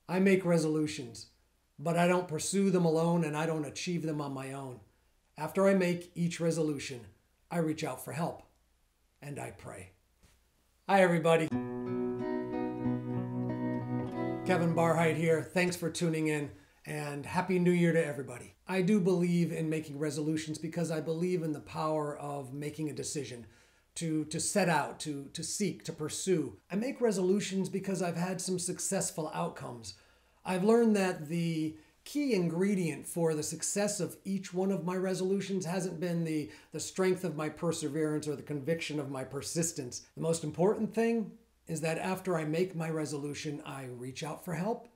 I make resolutions, but I don't pursue them alone and I don't achieve them on my own. After I make each resolution, I reach out for help and I pray. Hi, everybody. Kevin Barheit here. Thanks for tuning in and Happy New Year to everybody. I do believe in making resolutions because I believe in the power of making a decision, to set out, to seek, to pursue. I make resolutions because I've had some successful outcomes. I've learned that the key ingredient for the success of each one of my resolutions hasn't been the strength of my perseverance or the conviction of my persistence. The most important thing is that after I make my resolution, I reach out for help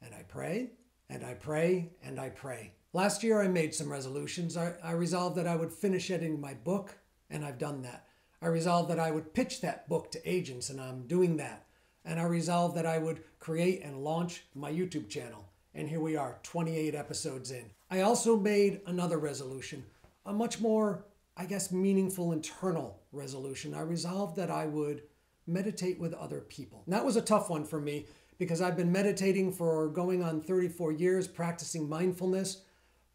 and I pray and I pray and I pray. Last year I made some resolutions. I resolved that I would finish editing my book, and I've done that. I resolved that I would pitch that book to agents, and I'm doing that. And I resolved that I would create and launch my YouTube channel. And here we are, 28 episodes in. I also made another resolution, a much more, meaningful internal resolution. I resolved that I would meditate with other people. And that was a tough one for me because I've been meditating for going on 34 years, practicing mindfulness,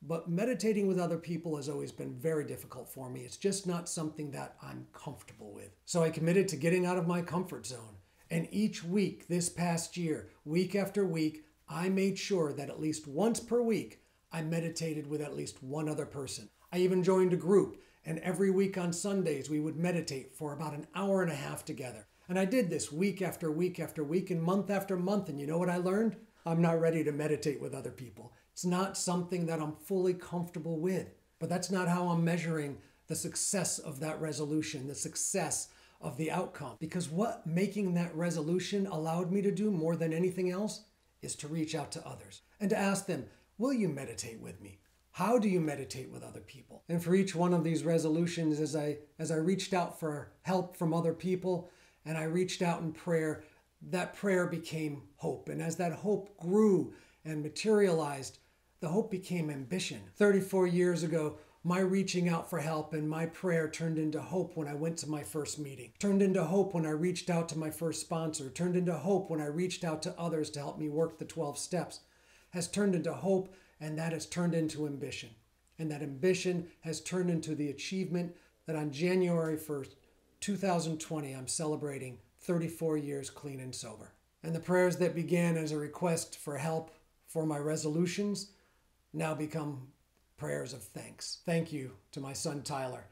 but meditating with other people has always been very difficult for me. It's just not something that I'm comfortable with. So I committed to getting out of my comfort zone. And each week this past year, week after week, I made sure that at least once per week, I meditated with at least one other person. I even joined a group, and every week on Sundays, we would meditate for about an hour and a half together. And I did this week after week after week and month after month. And you know what I learned? I'm not ready to meditate with other people. It's not something that I'm fully comfortable with. But that's not how I'm measuring the success of that resolution, the success of the outcome. Because what making that resolution allowed me to do more than anything else is to reach out to others and to ask them, will you meditate with me? How do you meditate with other people? And for each one of these resolutions, as I reached out for help from other people and I reached out in prayer, that prayer became hope. And as that hope grew and materialized, the hope became ambition. 34 years ago, my reaching out for help and my prayer turned into hope when I went to my first meeting, turned into hope when I reached out to my first sponsor, turned into hope when I reached out to others to help me work the 12 steps, has turned into hope, and that has turned into ambition. And that ambition has turned into the achievement that on January 1st, 2020, I'm celebrating 34 years clean and sober. And the prayers that began as a request for help for my resolutions now become prayers of thanks. Thank you to my son Tyler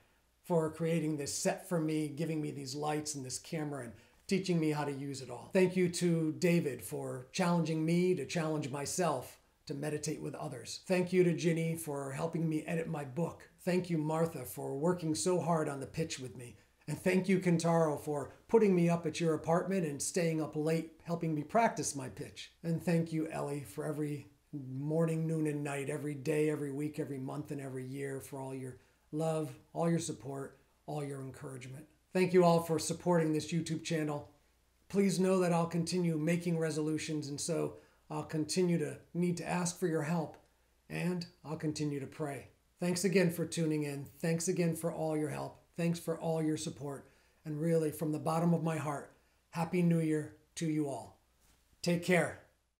for creating this set for me, giving me these lights and this camera and teaching me how to use it all. Thank you to David for challenging me to challenge myself to meditate with others. Thank you to Ginny for helping me edit my book. Thank you, Martha, for working so hard on the pitch with me. And thank you, Kentaro, for putting me up at your apartment and staying up late, helping me practice my pitch. And thank you, Ellie, for every morning, noon, and night, every day, every week, every month, and every year, for all your love, all your support, all your encouragement. Thank you all for supporting this YouTube channel. Please know that I'll continue making resolutions, and so I'll continue to need to ask for your help, and I'll continue to pray. Thanks again for tuning in. Thanks again for all your help. Thanks for all your support. And really, from the bottom of my heart, Happy New Year to you all. Take care.